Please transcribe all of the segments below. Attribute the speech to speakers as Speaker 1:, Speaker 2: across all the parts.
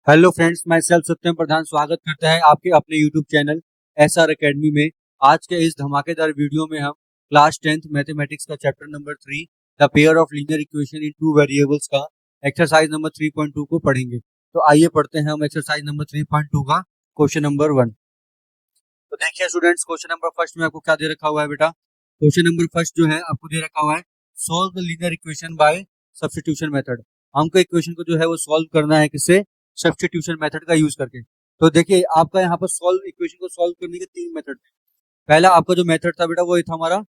Speaker 1: Hello friends, मैं self सत्यम प्रधान स्वागत करते हैं आपके अपने यूट्यूब चैनल एसआर एकेडमी में। आज के इस धमाकेदार वीडियो में हम क्लास 10th मैथमेटिक्स का chapter number 3 the pair of linear equation in two variables का एक्सरसाइज नंबर 3.2 को पढ़ेंगे। तो आइए पढ़ते हैं हम एक्सरसाइज नंबर 3.2 का क्वेश्चन नंबर 1। तो देखिए स्टूडेंट्स, क्वेश्चन नंबर फर्स्ट में आपको क्या दे रखा हुआ है बेटा। क्वेश्चन नंबर फर्स्ट जो है आपको दे रखा हुआ है, solve the linear equation by substitution method. हमको इक्वेशन को जो है वो सॉल्व करना है किससे? सब्स्टिट्यूशन मेथड का यूज करके। तो देखिए आपका यहाँ पर सॉल्व इक्वेशन को सॉल्व करने के तीन मेथड थे। पहला आपका जो मेथड था बेटा वो था हमारा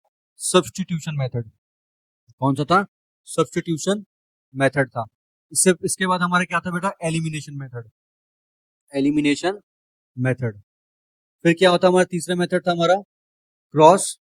Speaker 1: सब्स्टिट्यूशन मेथड। कौन सा था? सब्स्टिट्यूशन मेथड था। इसके बाद हमारा क्या था बेटा? Elimination method. Elimination method. फिर क्या होता हमारा तीसरा मेथड था हमारा क्रॉस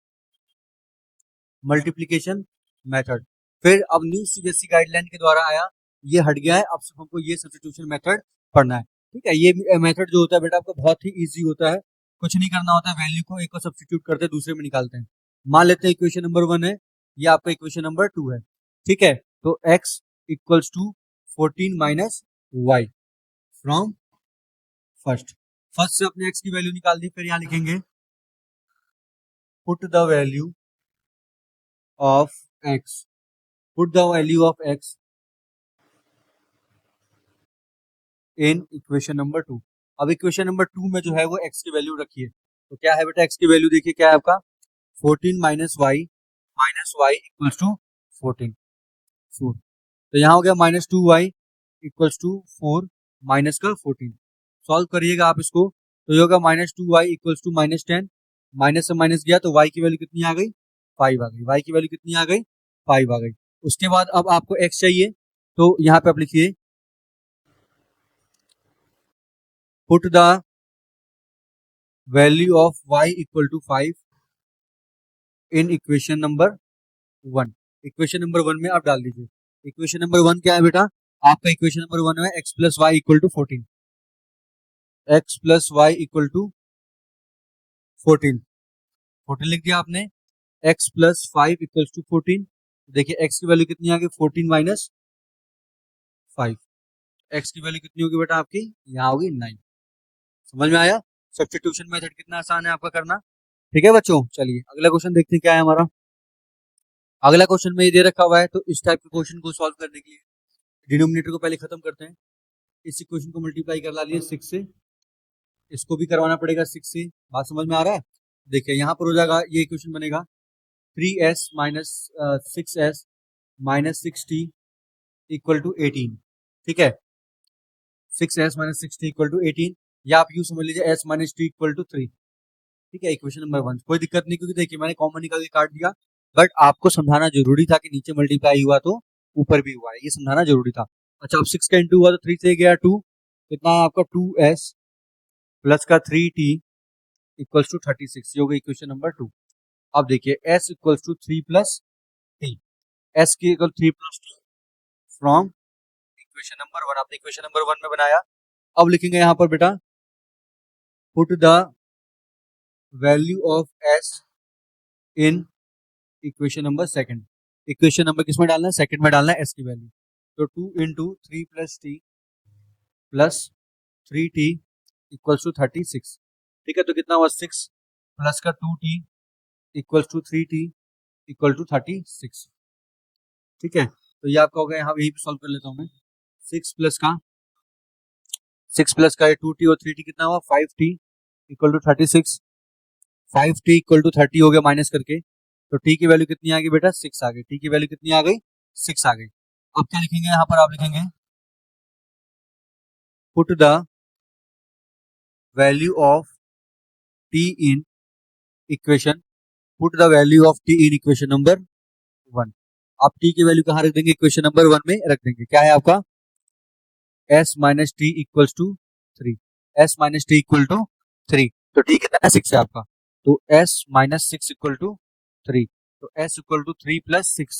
Speaker 1: मल्टीप्लीकेशन मेथड। फिर अब न्यू सीबीएसई गाइडलाइन के द्वारा आया, ये हट गया है, अब सिर्फ हमको ये सब्स्टिट्यूशन मेथड पढ़ना है। ठीक है, ये मेथड जो होता है बेटा आपका बहुत ही इजी होता है। कुछ नहीं करना होता है, वैल्यू को एक को सब्स्टिट्यूट करते हैं दूसरे में निकालते हैं। मान लेते हैं इक्वेशन नंबर 1 है, ये आपका इक्वेशन नंबर 2 है। ठीक है, तो x equals to 14 minus y from first. First से अपने x की वैल्यू निकाल दी, फिर यहाँ लिखेंगे put the value of x, put the value of x in equation number 2। अब इक्वेशन नंबर 2 में जो है वो x की वैल्यू रखिए। तो क्या है बेटा x की वैल्यू? देखिए क्या है आपका 14 माइनस वाई इक्वल्स टू 14 4। तो यहाँ हो गया minus 2y equals to 4 minus का 14। सॉल्व करिएगा आप इसको, तो ये होगा minus 2y equals to minus 10। Minus से माइनस गया तो y की वैल्यू कितनी आ गई? 5 आ गई। y की वैल्यू कितनी आ गई? 5 आ गई। उसके बाद अब आपको x चाहिए, तो यहाँ पे आप लिखिए put the value of y equal to 5 in equation number 1। Equation number 1 में आप डाल दीजिए। इक्वेशन नंबर 1 क्या है बेटा? आपका इक्वेशन नंबर 1 है x plus y equal to 14। x plus y equal to 14 14 लिख दिया आपने। x plus 5 equal to 14। देखिए x की वैल्यू कितनी आ गई? 14 माइनस 5। x की वैल्यू कितनी होगी बेटा आपकी? यहाँ होगी 9। समझ में आया? सब्स्टिट्यूशन मेथड कितना आसान है आपका करना। ठीक है बच्चों, चलिए अगला क्वेश्चन देखते हैं क्या है हमारा। अगला क्वेश्चन में ये दे रखा हुआ है, तो इस टाइप के क्वेश्चन को सॉल्व करने के लिए डिनोमिनेटर को पहले खत्म करते हैं। इस इक्वेशन को मल्टीप्लाई कर ला लिए 6 से, इसको भी करवाना पड़ेगा 6 से। बात समझ में आ रहा है? देखिए यहाँ पर हो जाएगा, ये इक्वेशन बनेगा 3s minus 6s minus 6t equal to 18। ठीक है, 6s minus 6t equal to 18, या आप यू समझ लीजिए s minus t equal to 3। ठीक है, इक्वेशन नंबर 1 कोई दिक्कत नहीं, क्योंकि देखिए मैंने कॉमन निकाल के काट दिया, बट आपको समझाना जरूरी था कि नीचे मल्टीप्लाई हुआ तो ऊपर भी हुआ है, ये समझाना जरूरी था। अच्छा, अब 6 का इंटू हुआ तो 3 से गया 2, कितना है आपका 2s प्लस का 3t इक्वल्स टू 36। ये हो गई इक्वेशन नंबर 2। अब देखिए s equals to 3 plus t, s की equal 3 plus t from equation number 1। आपने इक्वेशन नंबर 1 में बनाया। अब लिखेंगे यहाँ पर बेटा put the value of s in equation number 2। Equation number किस में डालना है? सेकंड में डालना है s की वैल्यू। तो 2 into 3 plus t plus 3t equals to 36। ठीक है, तो कितना हुआ 6 प्लस का 2t equals to 3t equal to 36। ठीक है, तो ये आपका हो गया। यहाँ यही पे सॉल्व कर लेता हूँ मैं। 6 प्लस का 2t और 3t कितना हुआ? 5t equal to 36। 5t equal to 30 हो गया माइनस करके, तो t की वैल्यू कितनी आ गई बेटा? 6 आ गई। t की वैल्यू कितनी आ गई? 6 आ गई। अब क्या लिखेंगे यहाँ पर? आप लिखेंगे put the value of t in equation, put the value of t in equation number 1। आप t की वैल्यू कहाँ रख देंगे? इक्वेशन नंबर 1 में रख देंगे। क्या है आपका? s minus t equals to 3। s minus t equal to 3, तो t कितना है? 6 है आपका। तो s माइनस 6 इक्वल टू 3, तो s equal to 3 plus 6,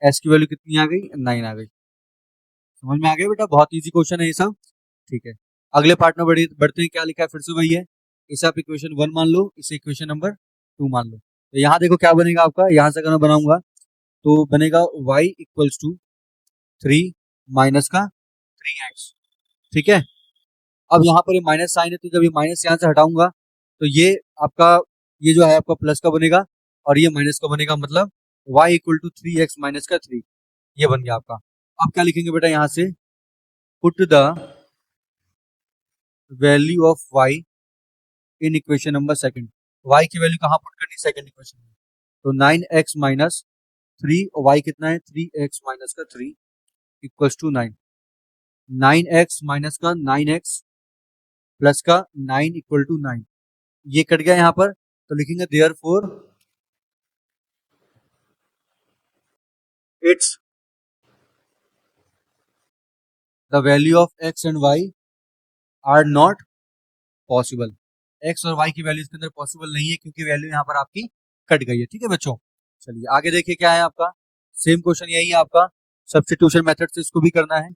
Speaker 1: s की वैल्यू कितनी आ गई? 9 आ गई। समझ में आ गया बेटा? बहुत इजी क्वेश्चन है ये सब। ठीक है, अगले पार्ट में बढ़ते हैं। क्या लिखा है? फिर से वही है। इसे आप इक्वेशन 1 मान लो, इसे इक्वेशन नंबर 2 मान लो। तो यहाँ देखो क्या बनेगा आपका। यहाँ से अगर मैं बनाऊंगा तो बनेगा y इक्वल्स टू 3 माइनस का 3x। ठीक है, अब यहाँ पर ये माइनस साइन है, तो जब ये माइनस यहाँ से हटाऊंगा तो ये आपका, ये जो है आपका प्लस का बनेगा और ये माइनस का बनेगा, मतलब y equal to 3x minus का 3, ये बन गया आपका। अब क्या लिखेंगे बेटा, यहाँ से put the value of y in equation number second. y की वैल्यू कहाँ पुट करनी, सेकंड इक्वेशन में, तो 9x माइनस 3, y कितना है 3x माइनस का 3 इक्वल्स टू 9, 9x माइनस का 9x प्लस का 9 इक्वल टू 9, ये कट गया यहाँ पर, तो लिखेंगे therefore it's the value of x and y are not possible. x और y की वैल्यू इसके अंदर पॉसिबल नहीं है क्योंकि वैल्यू यहाँ पर आपकी कट गई है। ठीक है बच्चों, चलिए आगे देखिए क्या है आपका, सेम क्वेश्चन यही है आपका, सब्स्टिट्यूशन मेथड से इसको भी करना है।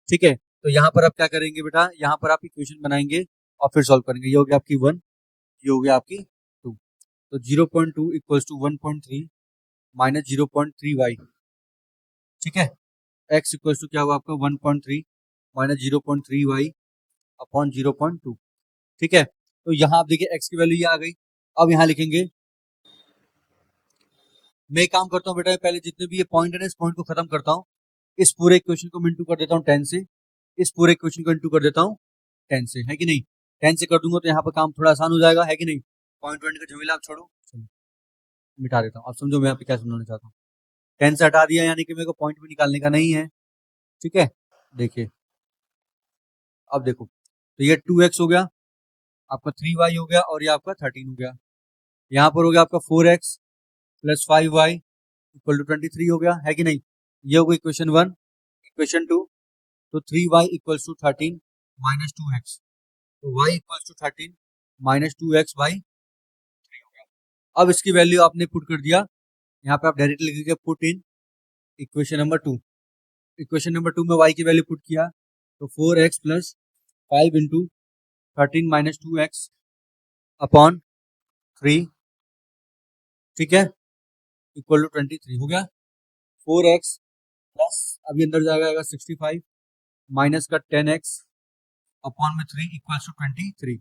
Speaker 1: ठीक है, तो यहाँ पर आप क्या करेंगे बेटा, यहाँ पर आप इक्वेशन बनाएंगे और फिर सॉल्व करेंगे। ये हो गया आपकी 1, ये हो गया आपकी 2, तो 0.2 इक्वल्स टू 1.3 माइनस 0.3y। ठीक है, x इक्वल्स टू क्या हुआ आपका 1.3 माइनस 0.3y अपॉन 0.2। ठीक है, तो यहाँ आप देखिए x की वैल्यू ये आ गई। अब यहाँ लिखेंगे, मैं एक काम करता हूँ बेटा, पहले जितने भी ये पॉइंट है ना, इस पॉइंट को खत्म करता हूँ, इस पूरे इक्वेशन को मैं इंटू कर देता हूँ 10 से, इस पूरे इक्वेशन को इंटू कर देता हूँ 10 से, है कि नहीं। 10 से कर दूंगा तो यहाँ पर काम थोड़ा आसान हो जाएगा, है कि नहीं। पॉइंट पॉइंट का झमेला आप छोड़ो, चलो मिटा देता हूँ। अब समझो मैं यहाँ पे क्या समझाना चाहता हूँ। 10 से हटा दिया यानी कि मेरे को पॉइंट भी निकालने का नहीं है। ठीक है, देखिए अब देखो, तो ये 2x हो गया आपका, 3y हो गया और ये आपका 13 हो गया। यहाँ पर हो गया आपका 4x plus 5y equal to 23 हो गया, है कि नहीं। ये हो गई इक्वेशन 1। इक्वेशन 2, तो 3y equals to 13 minus 2x, तो y equals to 13 minus 2x by 3 हो गया। अब इसकी वैल्यू आपने पुट कर दिया, यहाँ पे आप डायरेक्ट लिखेंगे put in equation number 2। Equation number 2 में y की वैल्यू पुट किया, तो 4x plus 5 into 13 minus 2x upon 3, ठीक है, इक्वल टू 23 हो गया। 4x प्लस अभी अंदर जाएगा 65 माइनस का 10x अपॉन में 3 इक्वल्स टू 23।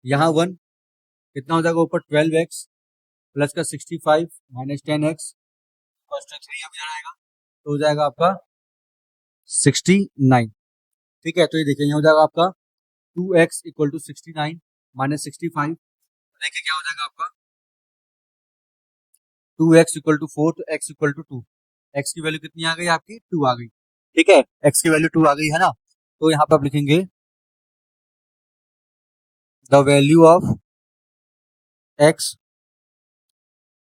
Speaker 1: यहाँ 1 कितना हो जाएगा ऊपर, 12x प्लस का 65 माइनस 10x इक्वल्स टू 3 अब जाएगा, तो हो जाएगा आपका 69। ठीक है, तो ये देखिए यहाँ हो जाएगा आपका 2x इक्वल टू 69 माइनस 65, देखिए क्या हो जाएगा आपका 2x इक्वल टू 4, तो x इक्वल टू 2, x की वैल्यू कितनी आ गई आपकी 2 आ गई। ठीक है, x की वैल्यू 2 आ गई है ना, तो यहाँ पे आप लिखेंगे the value of x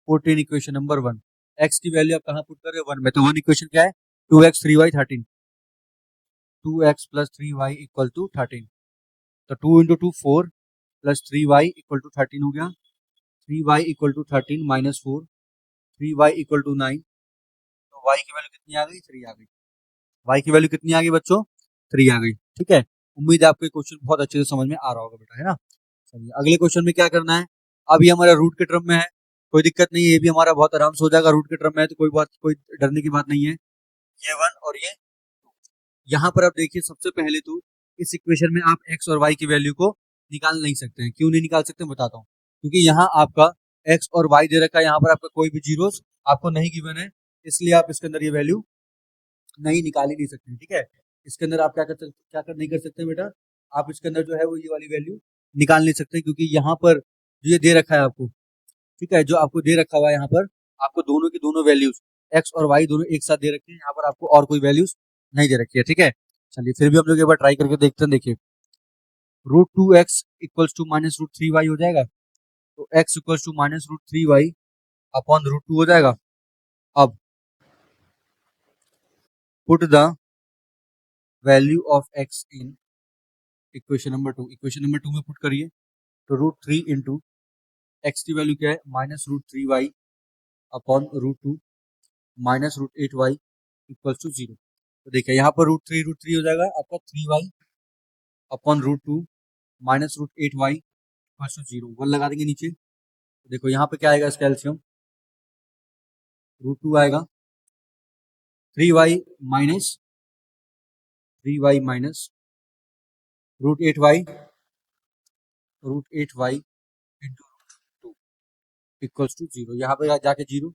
Speaker 1: put in equation number 1। x की वैल्यू आप कहाँ पुट कर रहे हो, 1 में, तो 1 इक्वेशन क्या है 2x 3y 13, 2x plus 3y equal to 13, तो 2 into 2 4 plus 3y equal to 13 हो गया, 3y equal to 13 minus 4, 3y equal to 9, तो y की वैल्यू कितनी आ गई 3 आ गई। y की वैल्यू कितनी आ गई बच्चों 3 आ गई। ठीक है, उम्मीद है आपको क्वेश्चन बहुत अच्छे से समझ में आ रहा होगा बेटा, है ना। चलिए अगले क्वेश्चन में क्या करना है, अब ये हमारा रूट के टर्म में है, कोई दिक्कत नहीं है, ये भी हमारा बहुत आराम से हो जाएगा, रूट के टर्म में है तो कोई डरने की बात नहीं है। ये 1 और ये 2, यहाँ पर आप देखिए सबसे पहले तो इस इक्वेशन में आप x और y की वैल्यू को निकाल नहीं सकते हैं। क्यों नहीं निकाल सकते बताता हूँ, क्योंकि यहाँ आपका x और y दे रखा है, यहाँ पर आपका कोई भी जीरोस आपको नहीं गिवन है, इसलिए आप इसके अंदर ये वैल्यू नहीं निकाल ही नहीं सकते। ठीक है, इसके अंदर आप नहीं कर सकते बेटा, आप इसके अंदर जो है वो ये वाली वैल्यू निकाल नहीं सकते, क्योंकि यहाँ पर जो ये दे रखा है आपको, ठीक है, जो आपको दे रखा हुआ है यहाँ पर, आपको दोनों की दोनों वैल्यूज x और y दोनों एक साथ दे रखे हैं, यहाँ पर आपको और कोई वैल्यूज नहीं दे रखी है। ठीक है, चलिए फिर भी हम लोग एक बार ट्राई करके देखते हैं। देखिए √2x equals to minus √3y हो जाएगा, तो x equals to minus √3y upon √2 हो जाएगा। अब put the value of x in equation number 2, equation number 2 में पुट करिए, तो √3 इंटू एक्स की वैल्यू क्या है minus √3y upon √2 minus √8y equals to 0। तो देखिए यहाँ पर √3 हो जाएगा आपका 3y upon √2 minus √8y equals to 0, 1 लगा देंगे नीचे, तो देखो यहाँ पे क्या आएगा इसका एलसीएम, √2 आएगा, 3y minus 3y minus √8y into √2 equals to 0। यहाँ पे जाके 0,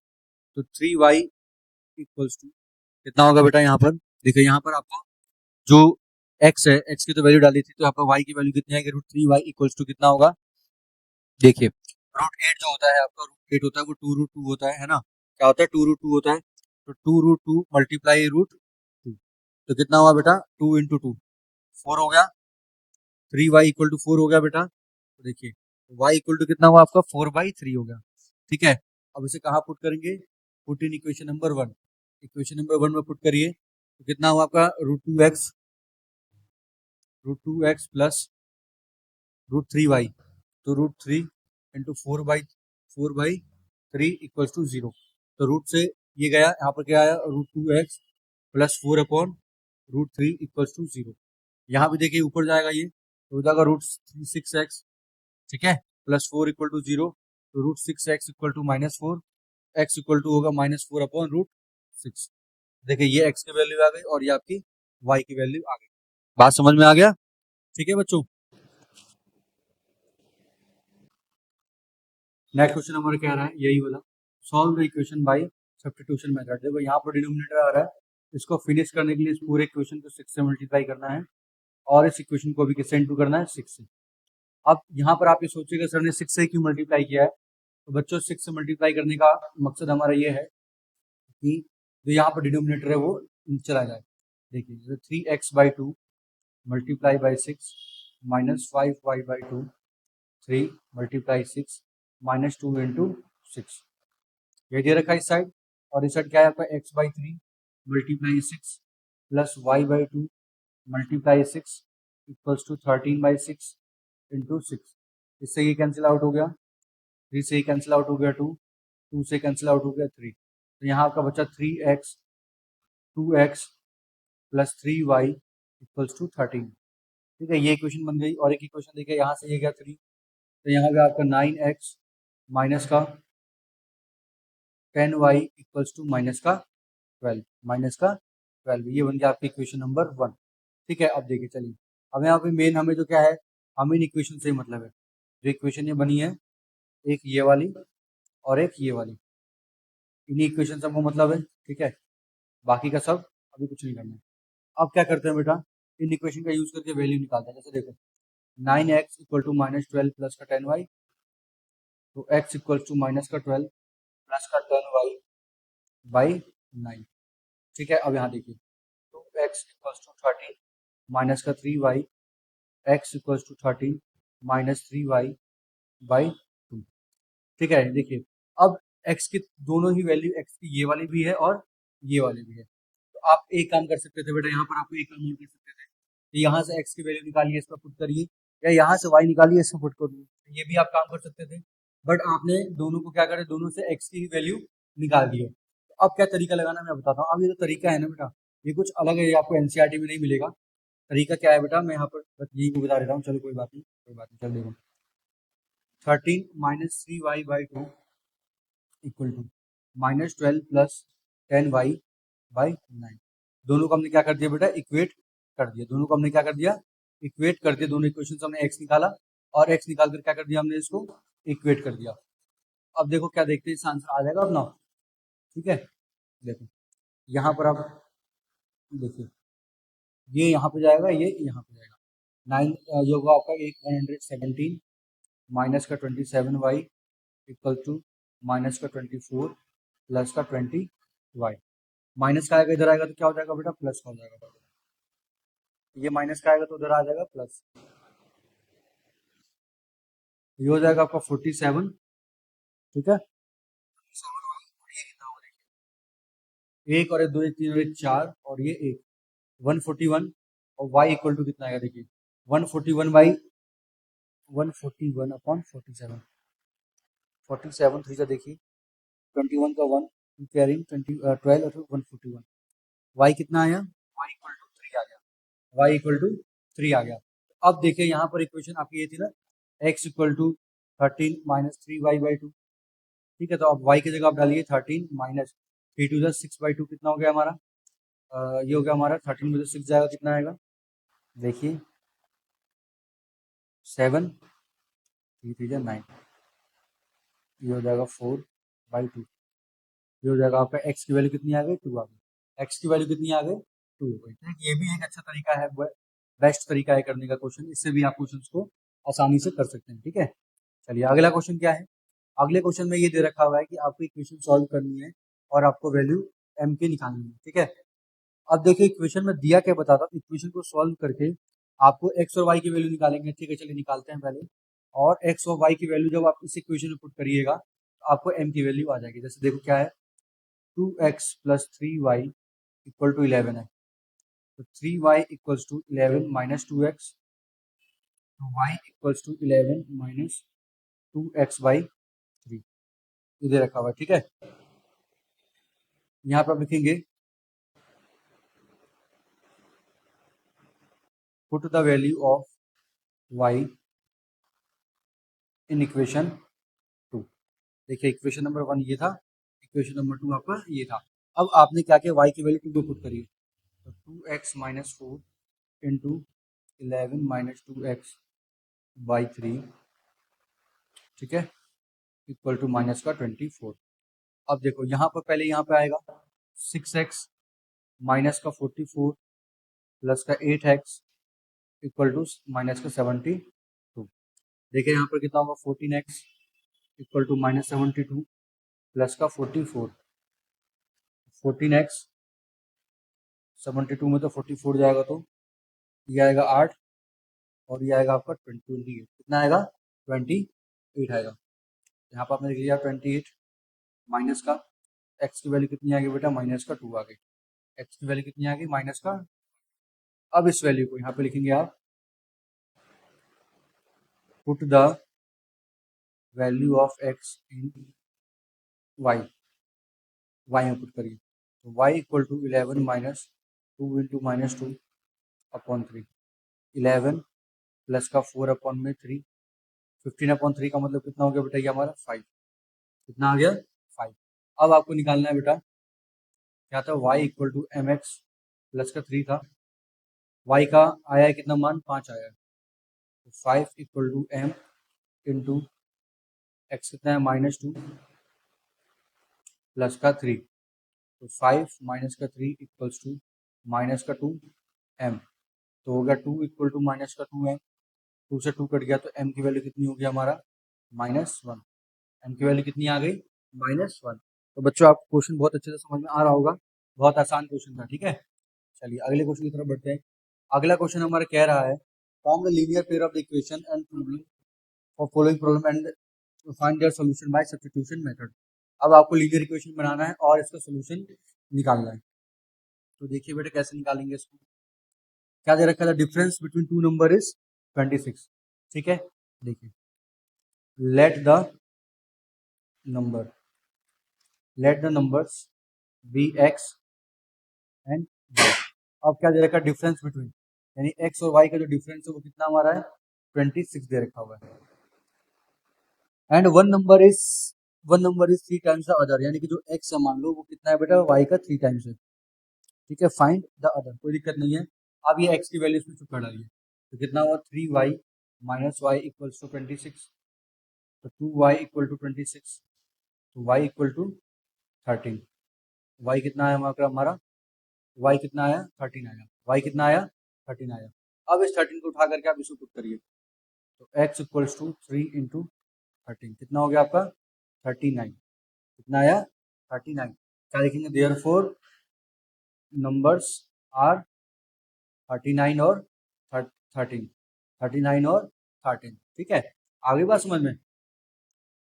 Speaker 1: तो 3y इक्वल्स टू कितना होगा बेटा यहाँ पर? देखिए यहाँ पर आपको जो x है, x की तो वैल्यू डाली थी, तो यहाँ पर y की वैल्यू कितनी आएगी? √3y इक्वल्स टू कितना होगा? देखिए √8 जो होता है आपका, √8 होता है वो 2√2 होता है ना? क्या होता है? 2√2 होता है। तो 2√2 मल्टीप्लाई √2, तो कितना हुआ बेटा? 2 इंटू 2 4 हो गया। 3y इक्वल टू 4 हो गया बेटा। तो देखिए y इक्वल टू कितना हुआ आपका? 4/3 हो गया। ठीक है, अब इसे कहाँ पुट करेंगे? Put in equation number 1। Equation number 1 में पुट करिए, तो कितना हुआ आपका? √2x प्लस √3y, तो √3 इंटू 4/3 इक्वल्स टू 0। तो रूट से ये गया, यहाँ पर क्या आया? √2x plus 4 upon √3 equals to 0। यहाँ भी देखिए ऊपर जाएगा ये, तो हो जाएगा √6x, ठीक है, प्लस 4 इक्वल टू 0। तो √6x equal to -4, x equal to होगा -4 अपॉन √6। देखिए ये x की वैल्यू आ गई और ये आपकी y की वैल्यू आ गई। बात समझ में आ गया? ठीक है बच्चों। नेक्स्ट क्वेश्चन नंबर क्या रहा है? यही वाला, solve the equation by substitution method. देखो यहाँ पर डिनोमिनेटर आ रहा है, इसको फिनिश करने के लिए इस पूरे इक्वेशन को 6 से मल्टीप्लाई करना है और इस इक्वेशन को भी किससे इंटू करना है? 6 से। अब यहाँ पर आप ये सोचिएगा सर ने 6 से क्यों मल्टीप्लाई किया है? तो बच्चों 6 से मल्टीप्लाई करने का मकसद हमारा ये है कि जो यहाँ पर डिनोमिनेटर है वो चला जाए। देखिए 3x/2 multiply by 6 minus 5y/2, 3 multiply 6 -2 into 6, ये दे रखा है इस साइड। और इस साइड क्या है आपका? x/3 multiply 6 plus y/2 multiply 6 equals to 13/6 into 6। इससे ये कैंसिल आउट हो गया, 3 से ही कैंसिल आउट हो गया 2, 2 से कैंसिल आउट हो गया 3। तो यहाँ आपका बचा 3x 2x plus 3y equals to 13। ठीक है, ये इक्वेशन बन गई। और एक इक्वेशन देखिए यहाँ से ये गया 3, तो यहाँ गया आपका 9x माइनस का 10y इक्वल्स टू माइनस का 12, ये बन गया आपकी इक्वेशन नंबर 1। ठीक है, अब देखिए चलिए, अब यहाँ पे मेन हमें जो क्या है, हमें इन इक्वेशन से ही मतलब है। जो इक्वेशन ये बनी है, एक ये वाली और एक ये वाली, इन्हीं इक्वेशन से हमको मतलब है। ठीक है, बाकी का सब अभी कुछ नहीं करना है। अब क्या करते हैं बेटा, इन इक्वेशन का यूज करके वैल्यू निकालते हैं। जैसे देखो 9x इक्वल टू -12 प्लस का 10y, तो x इक्वल टू माइनस का 12 प्लस का 10y/9। ठीक है, अब यहाँ देखिए 2x इक्वल्स टू 13 माइनस का 3y, x equals to 13 minus 3y/2। ठीक है, देखिए अब x की दोनों ही वैल्यू, x की ये वाली भी है और ये वाली भी है। तो आप एक काम कर सकते थे बेटा, यहाँ पर आपको एक काम और कर सकते थे कि यहाँ से x की वैल्यू निकालिए, इसका पुट करिए, या यहाँ से y निकालिए, इसका पुट करिए, ये भी आप काम कर सकते थे। बट आपने दोनों को क्या करे, दोनों से x की ही वैल्यू निकाल दी है। तो अब क्या तरीका लगाना मैं बताता हूँ। अब ये जो तरीका है ना बेटा, ये कुछ अलग है, ये आपको एनसीईआरटी में नहीं मिलेगा। तरीका क्या है बेटा, मैं यहाँ पर बस यही को बता देता हूँ। चलो कोई बात नहीं, चल देखो 13 minus 3y/2 equal to -12 plus 10y/9। दोनों को हमने क्या कर दिया बेटा, इक्वेट कर दिया। दोनों को हमने क्या कर दिया, इक्वेट कर दिया। दोनों इक्वेशन से हमने x निकाला और x निकाल कर क्या कर दिया हमने, इसको इक्वेट कर दिया। अब देखो क्या देखते हैं, इसका आंसर आ जाएगा अपना। ठीक है, देखो यहाँ पर आप देखिए, ये यहाँ पे जाएगा, ये यहाँ पे जाएगा। 9 ये होगा आपका 117 माइनस का 27y इक्वल टू माइनस का 24 प्लस का 20y। माइनस का आएगा इधर आएगा तो क्या हो जाएगा बेटा, प्लस का हो जाएगा। ये माइनस का आएगा तो उधर आ जाएगा प्लस। ये हो जाएगा आपका 47। ठीक है, एक और एक, दो, एक, तीन और एक, चार, और ये एक 141। और y इक्वल टू कितना आएगा देखिए, 141 अपॉन 47। 47 थ्री का देखिए 21 का 1 कैरिंग 12 और 141। y कितना आया, y इक्वल टू 3 आ गया। y इक्वल टू 3 आ गया। अब देखिए यहाँ पर इक्वेशन आपकी ये थी ना, x equal to 13 minus 3y/2। ठीक है, तो अब y की जगह आप डालिए 13 माइनस 3 टू 6/2, कितना हो गया हमारा, ये हो गया हमारा 13 में से 6 जाएगा, कितना आएगा देखिए 7, 3 3 9, ये हो जाएगा 4/2। ये हो जाएगा आपका x की वैल्यू कितनी आ गई, 2 आ गई। x की वैल्यू कितनी आ गई, 2 हो गई। ठीक, ये भी एक अच्छा तरीका है, बेस्ट तरीका है करने का क्वेश्चन। इससे भी आप क्वेश्चन को आसानी से कर सकते हैं। ठीक है, चलिए अगला क्वेश्चन क्या है। अगले क्वेश्चन में ये दे रखा हुआ है कि आपको इक्वेशन सॉल्व करनी है और आपको वैल्यू m की निकालनी है। ठीक है, अब देखिए इक्वेशन में दिया क्या बताता हूँ, इक्वेशन को सॉल्व करके आपको x और y की वैल्यू निकालेंगे। ठीक है, चलिए निकालते हैं पहले। और x और y की वैल्यू जब आप इस इक्वेशन में पुट करिएगा तो आपको m की वैल्यू आ जाएगी। जैसे देखो क्या है, 2x + 3y = 11 है, तो 3y = 11 - 2x, तो y = 11 - 2x/3 इधर रखा हुआ है। ठीक है, यहाँ पर आप लिखेंगे put the value of y in equation 2। देखिए इक्वेशन नंबर 1 ये था, इक्वेशन नंबर 2 आपका ये था। अब आपने क्या किया, y की वैल्यू 2 पुट करिए, तो 2x - 4 × 11 - 2x/3, ठीक है, इक्वल टू माइनस का 24। अब देखो यहाँ पर पहले यहाँ पे आएगा 6x माइनस का 44 प्लस का 8x इक्वल टू माइनस का 72। देखिए यहाँ पर कितना होगा, 14x equal to minus 72 plus का 44। 14x 72 में तो 44 जाएगा, तो ये आएगा 8 और ये आएगा आपका 28। कितना आएगा, 28 आएगा। यहाँ पर आपने लिख लिया 28 माइनस का x की वैल्यू कितनी आ गई बेटा, माइनस का 2 आ गई। x की वैल्यू कितनी आ गई, माइनस का। अब इस वैल्यू को यहाँ पे लिखेंगे आप, put the value of x in y, y में पुट करिए, तो y = 11 - 2 × -2/3, 11 प्लस का 4/3, 15/3 का मतलब कितना हो गया बेटा, ये हमारा 5। कितना आ गया, 5। अब आपको निकालना है बेटा, क्या था, y = mx प्लस का 3 था, y का आया है कितना मान, 5 आया है, तो 5 = m इंटू x कितना है, -2 प्लस का 3, तो 5 माइनस का 3 इक्वल्स टू माइनस का 2 m, तो हो गया 2 = माइनस का 2 m। 2 से 2 कट गया तो m की वैल्यू कितनी होगी हमारा, -1। m की वैल्यू कितनी आ गई, -1। तो बच्चों आपको क्वेश्चन बहुत अच्छे से समझ में आ रहा होगा, बहुत आसान क्वेश्चन था। ठीक है, चलिए अगले क्वेश्चन की तरफ बढ़ते हैं। अगला क्वेश्चन हमारा कह रहा है, form the linear pair of the equation and problem for following problem and find their solution bye substitution method. अब आपको लीनियर इक्वेशन बनाना है और इसका सॉल्यूशन निकालना है। तो देखिए बेटा कैसे निकालेंगे इसको। क्या दे रखा है, difference between two number is 26। ठीक है, देखिए let the number let the numbers be x and y. अब क्या दे रखा है, डिफरेंस बिटवीन, यानी एक्स और वाई का जो डिफरेंस है वो कितना हमारा है, 26 दे रखा हुआ है। And one number is 3 times the other, यानी कि जो एक्स है मान लो वो कितना है बेटा, वाई का 3 टाइम्स है। ठीक है, फाइंड द अदर, कोई दिक्कत नहीं है। अब ये एक्स की वैल्यू इसमें चुप कर डालिए, तो कितना हुआ, 3y - y = 26, तो 2y = 26, तो y = 13। y कितना आया हमारा, y कितना आया, 13 आया। y कितना आया, 13 आया। अब इस 13 को उठा करके आप इसको पुट करिए, तो x = 3 × 13 कितना हो गया आपका, 39। कितना आया, 39। क्या लिखेंगे, देयरफॉर नंबर्स आर 39 और 13, 39 और 13। ठीक है, आगे बात समझ में।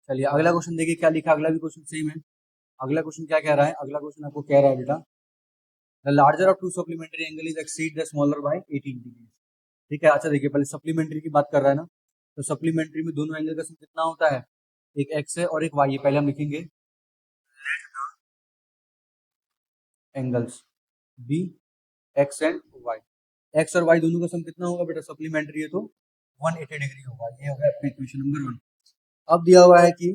Speaker 1: चलिए अगला क्वेश्चन देखिए क्या लिखा, अगला भी क्वेश्चन सेम है। अगला क्वेश्चन क्या कह रहा है, अगला क्वेश्चन आपको कह रहा है बेटा, the larger of to supplementary angle is exceed the smaller by 18 degree. ठीक है, अच्छा देखिए पहले सप्लीमेंट्री की बात कर रहा है ना, तो सप्लीमेंट्री में दोनों एंगल का सम कितना होता है, एक एक्स है और एक वाई है। पहले हम लिखेंगे angles be x and y, x और वाई दोनों का सम कितना होगा बेटा, सप्लीमेंट्री है तो 180 डिग्री होगा। ये होगा आपका इक्वेशन नंबर 1। अब दिया हुआ है कि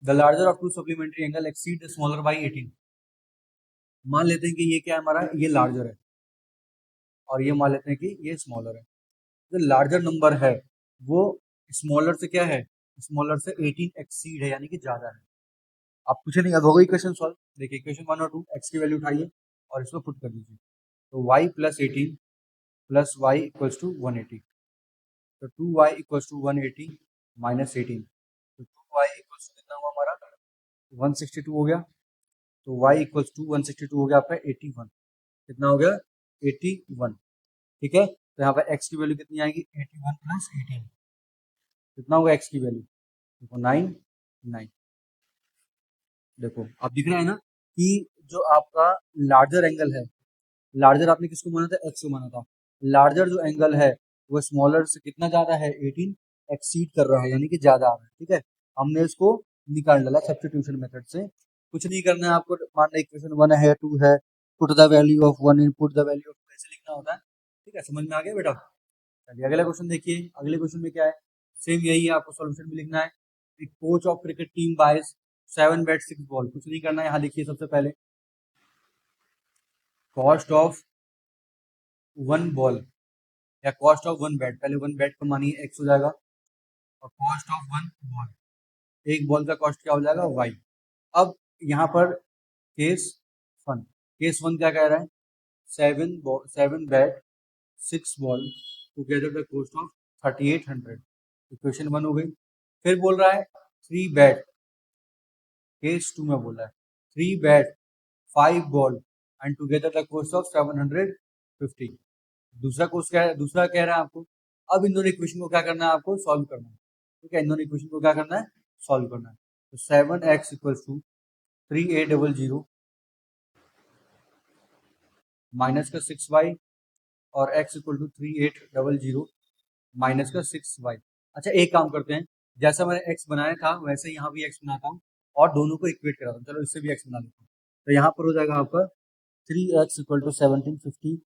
Speaker 1: the larger of to supplementary angle exceed the smaller by 18। मान लेते हैं कि ये क्या है हमारा, ये लार्जर है और ये मान लेते हैं कि ये स्मॉलर है। जो लार्जर नंबर है वो स्मॉलर से क्या है, स्मॉलर से 18 एक्सीड है, यानी कि ज्यादा है। आप कुछ नहीं, अब होगा इक्वेशन सॉल्व। देखिए इक्वेशन 1 और 2, एक्स की वैल्यू उठाइए और इसको पुट कर दीजिए। तो y plus 18 plus y equals to 180। तो 2y इक्वल्स टू 180 माइनस 18, तो 2y इक्वल्स टू कितना हुआ हमारा, 162 हो गया। तो y इक्वल्स टू 162 हो गया आपका 81। कितना हो गया, 81। ठीक है, तो यहाँ पर x की वैल्यू कितनी आएगी, 81 प्लस 18, कितना होगा x की वैल्यू, देखो 9। देखो अब दिख रहा है ना कि जो आपका लार्जर एंगल है, लार्जर आपने किसको माना था, एक्स को माना था। लार्जर जो एंगल है वो स्मॉलर से कितना ज्यादा है, 18 एक्सीड कर रहा है, यानी कि ज्यादा आ रहा है। ठीक है, हमने इसको निकाल डाला सब्स्टिट्यूशन मेथड से। कुछ नहीं करना है आपको, मान लो इक्वेशन 1 है 2 है, put the value of 1 in put the value of 2 ऐसे लिखना होता है। ठीक है, समझ में आ गया बेटा। चलिए अगला क्वेश्चन देखिए, अगले क्वेश्चन में क्या है, सेम यही है, आपको सॉल्यूशन भी लिखना है। एक coach of cricket team bias 7 bat 6 ball. कुछ नहीं करना है, यहाँ लिखिए सबसे पहले कॉस्ट ऑफ 1 बॉल या कॉस्ट ऑफ 1 बैट, पहले 1 बैट का मानिए एक्स हो जाएगा, और कॉस्ट ऑफ 1 बॉल, एक बॉल का कॉस्ट क्या हो जाएगा, वाई। अब यहाँ पर केस वन क्या कह रहा है, 7 bat 6 ball together the cost of 3800। Equation 1 हो गई। फिर बोल रहा है 3 बैट, केस 2 में बोल रहा है 3 bat 5 ball and together the cost of 750। दूसरा कोर्स क्या है, दूसरा कह रहा है आपको। अब इन दोनों इक्वेशन को क्या करना है, आपको सॉल्व करना है। ठीक है, इन दोनों इक्वेशन को क्या करना है, सॉल्व करना है। तो 7x इक्वल्स टू 3800 माइनस का 6y, और x इक्वल टू 3800 माइनस का 6y। अच्छा एक काम करते हैं, जैसा मैंने x बनाया था वैसे यहाँ भी x बनाता हूँ और दोनों को इक्वेट कराता हूँ। चलो इससे भी x बना लेता हूँ। तो यहाँ पर हो जाएगा आपका 3x इक्वल टू 1750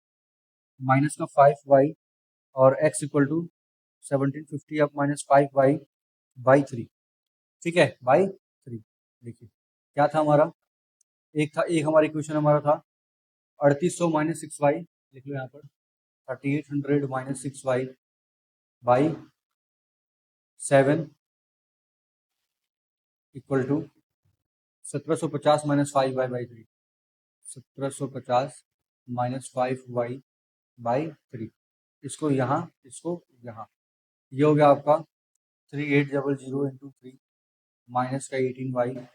Speaker 1: माइनस का 5y, और x इक्वल टू 1750 अब माइनस 5y बाई 3। ठीक है, बाई 3। देखिए क्या था हमारा, एक था, एक हमारा इक्वेशन हमारा था 3800 माइनस 6y, लिख लो यहाँ पर 3800 minus 6y by 7 equal to 1750 minus 5y by 3, 1750 minus 5y by 3। इसको यहाँ, इसको यहाँ, ये हो गया आपका 3800 इंटू 3 माइनस का 18y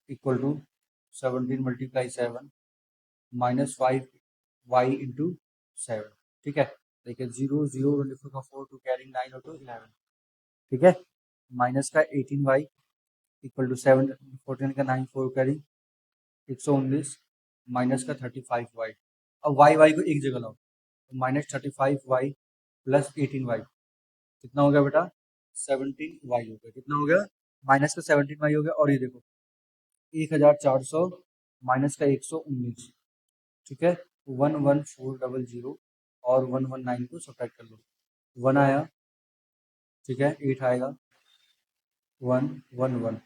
Speaker 1: equal to 17 multiply 7 minus 5y into 7। ठीक है, देखिए 0 0 का 4 टू कैरी 9 और 2 11। ठीक है, माइनस का 18y इक्वल टू 7 14 का 9 4 कैरी 119 माइनस का 35y। अब y को एक जगह लाओ, तो माइनस 35y प्लस 18y कितना हो गया बेटा, 17y हो गया। कितना हो गया, माइनस का 17y हो गया। और ये देखो 1400 माइनस का 119। ठीक है, 11400 और 119 को सब्ट्रैक्ट कर लो, 1 आया। ठीक है, 8 आएगा, 111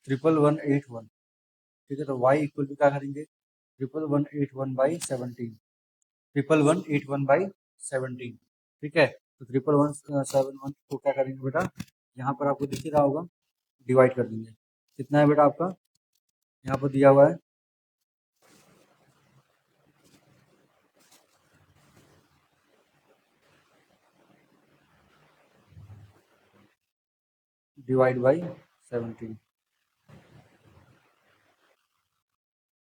Speaker 1: 11181। ठीक है, तो y इक्वल टू क्या करेंगे, 11181 बाई 17, 11181 बाई 17। ठीक है, तो 1171 को क्या करेंगे बेटा, यहाँ पर आपको दिख ही रहा होगा, डिवाइड कर देंगे। कितना है बेटा आपका, यहाँ पर दिया हुआ है डिवाइड बाई 17।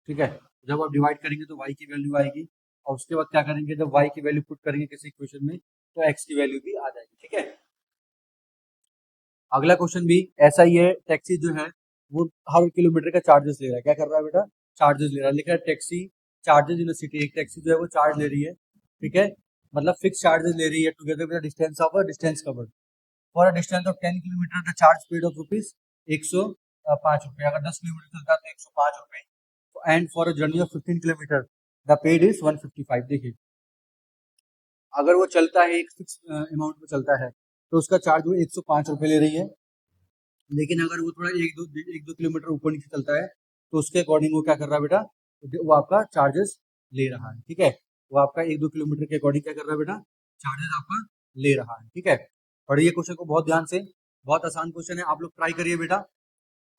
Speaker 1: ठीक है, जब आप डिवाइड करेंगे तो y की वैल्यू आएगी, और उसके बाद क्या करेंगे, जब y की वैल्यू पुट करेंगे किसी इक्वेशन में तो x की वैल्यू भी आ जाएगी। ठीक है, अगला क्वेश्चन भी ऐसा ही है। टैक्सी जो है वो हर किलोमीटर का चार्जेस ले रहा है। क्या कर रहा है बेटा, चार्जेस ले रहा है। लिखा है टैक्सी चार्जेस इन सिटी। एक टैक्सी जो है वो चार्ज ले रही है। ठीक है, मतलब फिक्स चार्जेस ले रही है together with distance of distance covered for a distance of 10 kilometre the charge paid of rupees 105 रुपए। अगर 10 किलोमीटर चलता है तो 105 रुपए। And for a journey of 15 kilometre the paid is 155। देखिए अगर वो चलता है एक फिक्स अमाउंट में चलता है तो उसका चार्ज वो 105 रुपए ले रही है। लेकिन अगर वो थोड़ा एक दो किलोमीटर ऊपर नीचे चलता है तो उसके अकॉर्डिंग वो क्या कर रहा है बेटा, वो आपका चार्जेस ले रहा है। ठीक है, वो आपका 1-2 किलोमीटर के अकॉर्डिंग क्या कर रहा है बेटा, चार्जेस आपका ले रहा है। ठीक है, पढ़िए क्वेश्चन को बहुत ध्यान से, बहुत आसान क्वेश्चन है, आप लोग ट्राई करिए बेटा,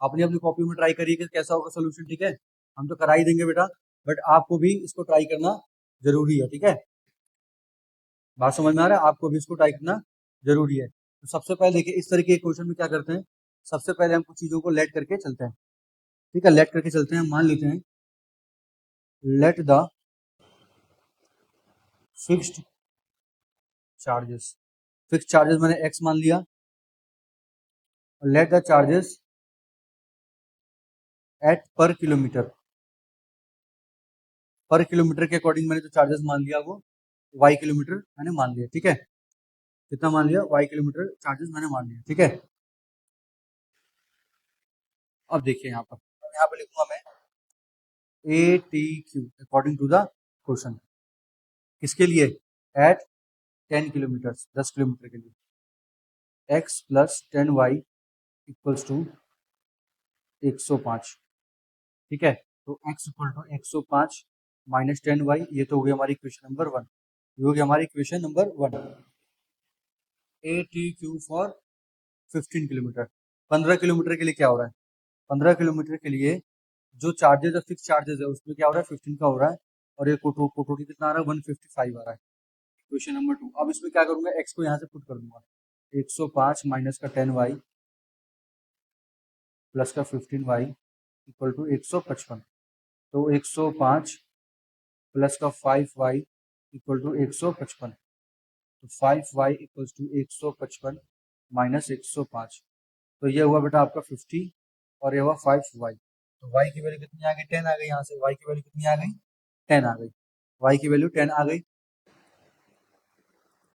Speaker 1: अपनी अपनी कॉपी में ट्राई करिए कि कैसा होगा सोल्यूशन। ठीक है, हम तो करा ही देंगे बेटा, बट आपको भी इसको ट्राई करना जरूरी है। ठीक है, बात समझ में आ रहा है, आपको भी इसको ट्राई करना जरूरी है। तो सबसे पहले देखिए इस तरह के क्वेश्चन में क्या करते हैं, सबसे पहले हम कुछ चीजों को लेट करके चलते हैं। ठीक है, लेट करके चलते हैं, मान लेते हैं let the fixed charges, fix charges मैंने एक्स मान लिया, लेट द चार्जेस एट पर किलोमीटर, पर किलोमीटर के अकॉर्डिंग मैंने जो चार्जेस मान लिया वो वाई किलोमीटर मैंने मान लिया। ठीक है, कितना मान लिया, वाई किलोमीटर चार्जेस मैंने मान लिया। ठीक है, अब देखिए यहाँ पर लिखूंगा मैं A T Q according to the question, किसके लिए, एट 10 किलोमीटर, 10 किलोमीटर के लिए, x plus 10 y equals to 105। ठीक है, तो x equal to 105 minus 10 y, ये तो हो गया हमारी इक्वेशन नंबर 1, ये हो गया हमारी equation number 1। A T Q for 15 kilometre, 15 kilometre के लिए क्या हो रहा है, 15 किलोमीटर के लिए जो चार्जेस है, फिक्स चार्जेस है, उसमें क्या हो रहा है, 15 का हो रहा है, और ये टोटल कितना आ रहा है, 155 आ रहा है। क्वेश्चन नंबर 2, अब इसमें क्या करूंगा, x को यहाँ से पुट कर दूंगा, 105 माइनस का 10 वाई प्लस का 15 वाई इक्वल टू 155, तो 105 प्लस का 5 वाई इक्वल टू 155, तो 5 वाई इक्वल्स टू 155 माइनस 105, तो ये हुआ बेटा आपका 50 और ये हुआ 5 वाई, तो वाई की वैल्यू कितनी आ गई, 10 आ गई, यहाँ से वाई की वैल्यू कितनी आ गई, 10 आ गई, वाई की वैल्यू 10 आ गई।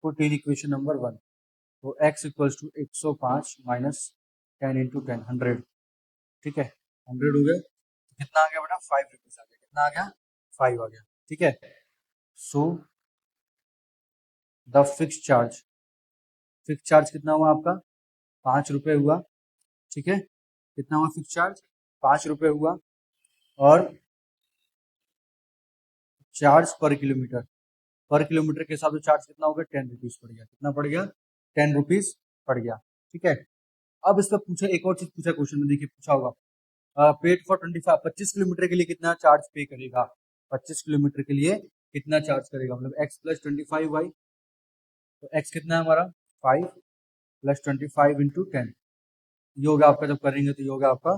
Speaker 1: पुट इन इक्वेशन नंबर 1, तो x equals to 105 minus 10 into 10, 100। ठीक है, 100 हो गया, तो कितना आ गया बेटा, 5 रुपीज आ गया, कितना आ गया, 5 आ गया। ठीक है, so the fix charge, fix charge कितना हुआ आपका, 5 रुपए हुआ। ठीक है, कितना हुआ फिक्स चार्ज, 5 रुपए हुआ, और चार्ज पर किलोमीटर के हिसाब से चार्ज कितना हो गया, 10 रुपीज पड़ गया, कितना पड़ गया, 10 रुपीज पड़ गया। ठीक है, अब इस पर पूछा, एक और चीज पूछा क्वेश्चन में, देखिए पूछा होगा पेड फॉर 25 किलोमीटर के लिए कितना चार्ज पे करेगा, 25 किलोमीटर के लिए कितना चार्ज करेगा, मतलब x प्लस 25 वाई, तो x कितना है हमारा 5 प्लस 25 इंटू 10, ये होगा आपका, जब करेंगे तो ये होगा आपका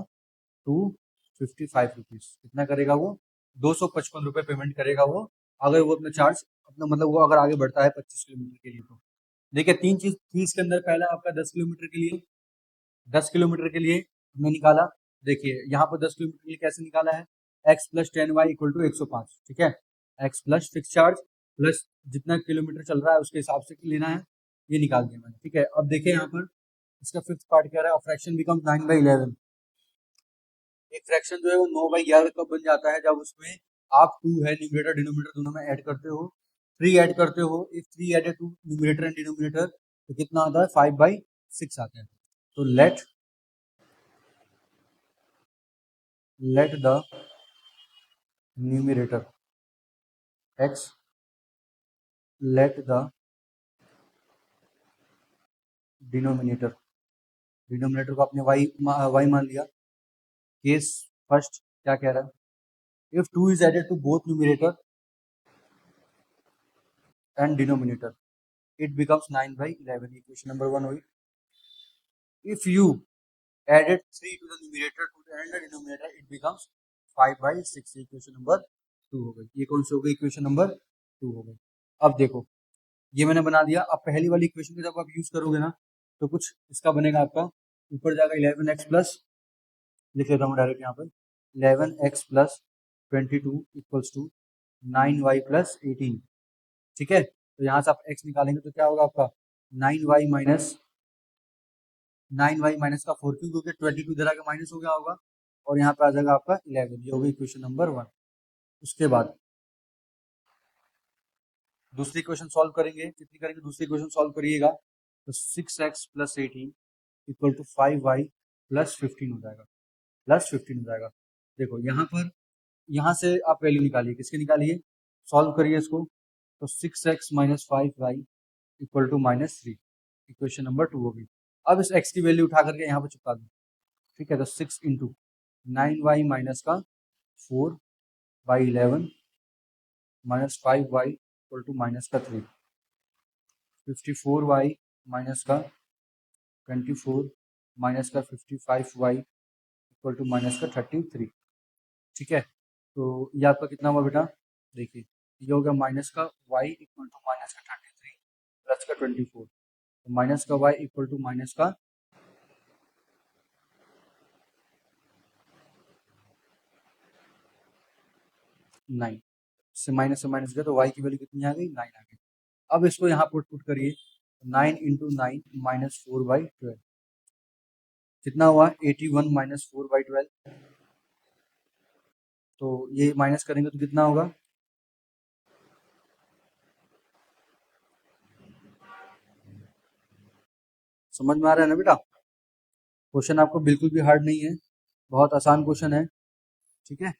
Speaker 1: 255 रुपीज, कितना करेगा वो, 255 रुपए पेमेंट करेगा वो, अगर वो अपना चार्ज अपना मतलब वो अगर आगे बढ़ता है 25 किलोमीटर के लिए। तो देखिए तीन चीज थी इसके अंदर, पहला आपका 10 किलोमीटर के लिए, 10 किलोमीटर के लिए हमने निकाला, देखिए यहाँ पर 10 किलोमीटर के लिए कैसे निकाला है, x plus 10 y equal to 105। ठीक है, x plus fix charge plus जितना किलोमीटर चल रहा है उसके हिसाब से लेना है, ये निकाल दिया मैंने। ठीक है, अब देखिए यहाँ पर इसका फिफ्थ पार्ट क्या रहा है, फ्रैक्शन बिकम 9/11, एक फ्रैक्शन जो है वो 9/11 कब बन जाता है, जब उसमें आप 2 है न्यूमरेटर डिनोमिनेटर दोनों में ऐड करते हो, 3 ऐड करते हो, if 3 added to numerator and denominator तो कितना आता है, 5/6 आता है। तो let the numerator x, let the denominator, denominator को आपने y मान लिया। केस फर्स्ट क्या कह रहा है, if 2 is added to both numerator and denominator it becomes 9/11, equation number 1 हुई। If you added 3 to the numerator and the denominator it becomes 5/6, equation number 2 हो गई, ये कौन सी हो गई, इक्वेशन नंबर 2 हो गई। अब देखो ये मैंने बना दिया, अब पहली वाली इक्वेशन को जब आप यूज करोगे ना तो कुछ इसका बनेगा आपका, ऊपर जाएगा 11x प्लस, लिख लेता हूँ डायरेक्ट यहाँ पर, 11x plus 22 equals to 9y plus 18। ठीक है, तो यहाँ से आप x निकालेंगे तो क्या होगा आपका 9y माइनस 9y माइनस का 4 क्योंकि 22 इधर आके माइनस हो गया होगा, और यहाँ पे आ जाएगा आपका 11, ये होगी इक्वेशन नंबर 1। उसके बाद दूसरी इक्वेशन सॉल्व करेंगे, कितनी करेंगे, दूसरी इक्वेशन सॉल्व करिएगा तो 6x plus 18 equal to 5y plus 15 हो जाएगा, प्लस 15 हो जाएगा। देखो यहाँ पर, यहाँ से आप वैल्यू निकालिए, किसकी निकालिए, सॉल्व करिए इसको, तो 6x minus 5y equal to -3, equation number 2 होगी। अब इस x की वैल्यू उठा करके यहाँ पे चिपका दो, ठीक है। तो 6 इंटू 9y माइनस का 4/11 minus 5y equal to minus का 3, 54y माइनस का 24 माइनस का 55y इक्वल टू माइनस का 33, ठीक है। तो ये आपका कितना हुआ बेटा, देखिए ये हो गया माइनस का y इक्वल टू माइनस का 33 प्लस का 24, तो माइनस का y इक्वल टू माइनस का 9, से माइनस गया तो y की वैल्यू कितनी आ गई, 9 आ गई। अब इसको यहाँ पुट करिए, 9 इंटू 9 माइनस 4/12 कितना हुआ, 81 माइनस 4/12। तो ये माइनस करेंगे तो कितना होगा, समझ में आ रहा है ना बेटा। क्वेश्चन आपको बिल्कुल भी हार्ड नहीं है, बहुत आसान क्वेश्चन है, ठीक है।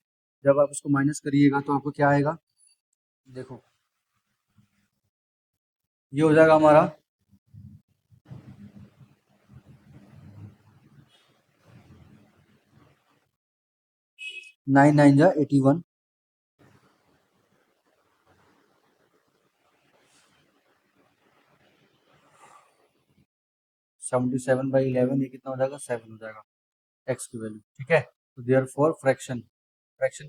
Speaker 1: जब आप इसको माइनस करिएगा तो आपको क्या आएगा, देखो ये हो जाएगा हमारा 9 9 जा 81, (77 by 11) ये कितना हो जाएगा, 7 हो जाएगा x की वैल्यू, ठीक है। तो देयरफॉर फ्रैक्शन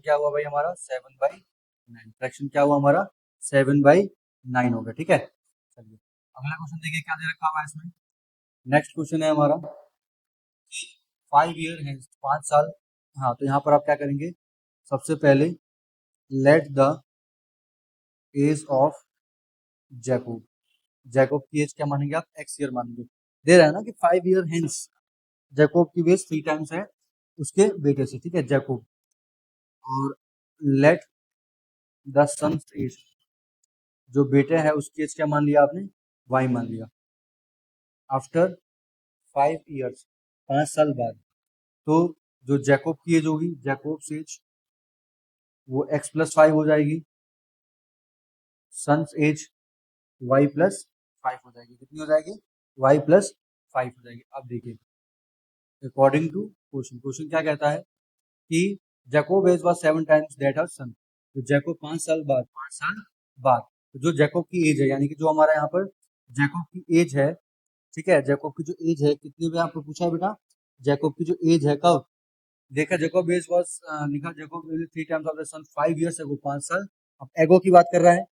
Speaker 1: क्या हुआ भाई हमारा, 7/9, फ्रैक्शन क्या हुआ हमारा, 7/9 हो गया, ठीक है। चलिए अगला क्वेश्चन देखिए क्या दे रखा हुआ है इसमें। नेक्स्ट क्वेश्चन है हमारा 5 ईयर है, 5 साल। हाँ तो यहाँ पर आप क्या करेंगे, सबसे पहले let the age of Jacob, Jacob की एज क्या मानेंगे आप, x ईयर मानेंगे। दे रहा है ना कि 5 ईयर हेंस जैकोब की एज 3 टाइम्स है उसके बेटे से, ठीक है, जैकोब। और लेट द सन्स एज, जो बेटे है उसकी एज क्या मान लिया आपने, y मान लिया। आफ्टर 5 ईयर्स, 5 साल बाद, तो जो जैकोब की एज होगी, जैकोब एज वो x प्लस 5 हो जाएगी, सन्स एज y प्लस 5 हो जाएगी, कितनी हो जाएगी, y प्लस 5 हो जाएगी। अब देखिए अकॉर्डिंग टू क्वेश्चन क्या कहता है कि Jacob age was 7 times that of son, तो जैकोब 5 साल बाद, तो जो जैकोब की एज है, यानी कि जो हमारा यहाँ पर जैकोब की एज है, ठीक है, जैकोब की जो एज है कितनी में आपको पूछा है बेटा, जैकोब की जो एज है कब देखा, जैकोब एज वाज लिखा, Jacob age 3 times of the son 5 years ago, 5 साल। अब एगो की बात कर रहा है,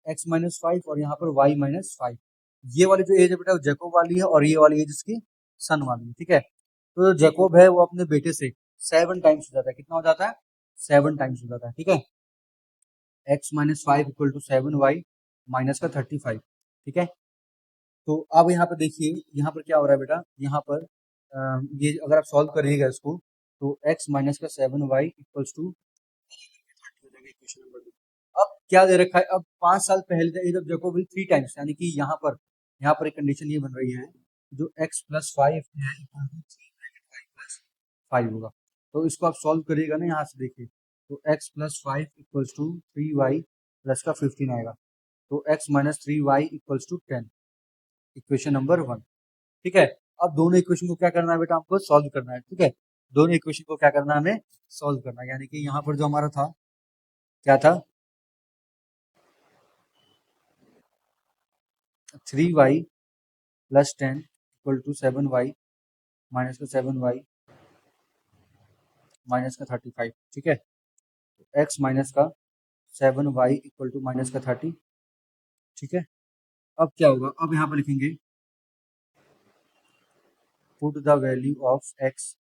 Speaker 1: x माइनस 5 और यहाँ पर y माइनस 5, ये वाली जो एज है बेटा वो जैकोब वाली है और ये वाली एज इसकी सन वाली है, ठीक है। तो जो जैकोब है वो अपने बेटे से 7 टाइम्स हो जाता है, कितना हो जाता है, 7 टाइम्स हो जाता है, ठीक है। x minus 5 equal to 7y minus का 35, ठीक है। तो अब यहाँ पर देखिए यहाँ पर क्या हो रहा है बेटा, यहाँ पर ये अगर आप सॉल्व करिएगा इसको तो x माइनस का 7y इक्वल्स टू 30 हो जाएगा, इक्वेशन नंबर 2। अब क्या दे रखा है, अब 5 साल पहले जब जैकोब 3 टाइम्स, यानी कि यहाँ पर एक कंडीशन ये बन रही है, जो x प्लस 5 है इक्वल टू 3 प्लस 5 होगा। तो इसको आप सॉल्व करिएगा ना, यहाँ से देखिए तो x plus 5 equals to 3y plus का 15 आएगा, तो x minus 3y equals to 10, equation number 1, ठीक है। अब दोनों इक्वेशन को क्या करना है बेटा, आपको सॉल्व करना है, ठीक है। दोनों इक्वेशन को क्या करना है, हमें सॉल्व करना है, यानी कि यहाँ पर जो हमारा था क्या था, 3y plus 10 equal to 7y minus का 7y माइनस का 35, ठीक है। x माइनस का 7y इक्वल टू माइनस का 30, ठीक है। अब क्या होगा, अब यहाँ पर लिखेंगे put the value of x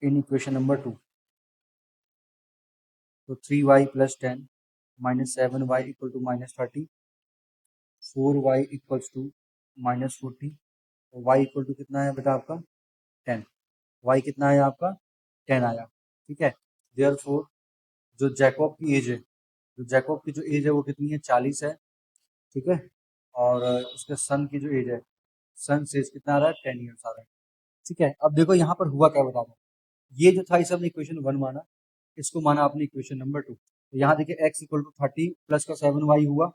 Speaker 1: in equation number 2, तो 3y plus 10 minus 7y equal to minus 30, 4y equals to minus 40, y equal to कितना है बेटा आपका 10, y कितना है आपका 10 आया, ठीक है। देयरफॉर जो जैकोब की एज है, जो जैकोब की जो एज है वो कितनी है, 40 है, ठीक है। और उसके सन की जो एज है, सन से एज कितना आ रहा है, 10 ईयर्स आ रहा है, ठीक है। अब देखो यहाँ पर हुआ क्या बता दो, ये जो था इसे हमने इक्वेशन 1 माना, इसको माना आपने इक्वेशन नंबर 2। तो यहाँ देखिए x इक्वल टू 30 प्लस का 7y हुआ,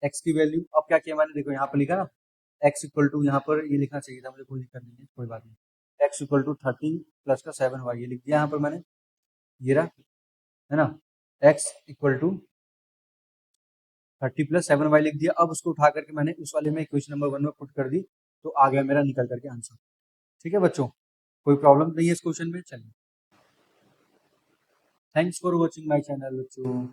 Speaker 1: एक्स की वैल्यू अब क्या किया मैंने, देखो यहाँ पर लिखा ना एक्स इक्वल टू, यहाँ पर ये लिखना चाहिए था मुझे, कोई दिक्कत नहीं है, कोई बात नहीं। एक्स इक्वल टू 30 प्लस का 7y ये लिख दिया यहाँ पर मैंने, ये रहा, है ना। X equal to 30 plus 7y लिख दिया। अब उसको उठा करके मैंने उस वाले में इक्वेशन नंबर 1 में पुट कर दी, तो आ गया मेरा निकल करके आंसर। ठीक है बच्चों, कोई प्रॉब्लम नहीं है इस क्वेश्चन में। चलिए, thanks for watching my channel बच्चों।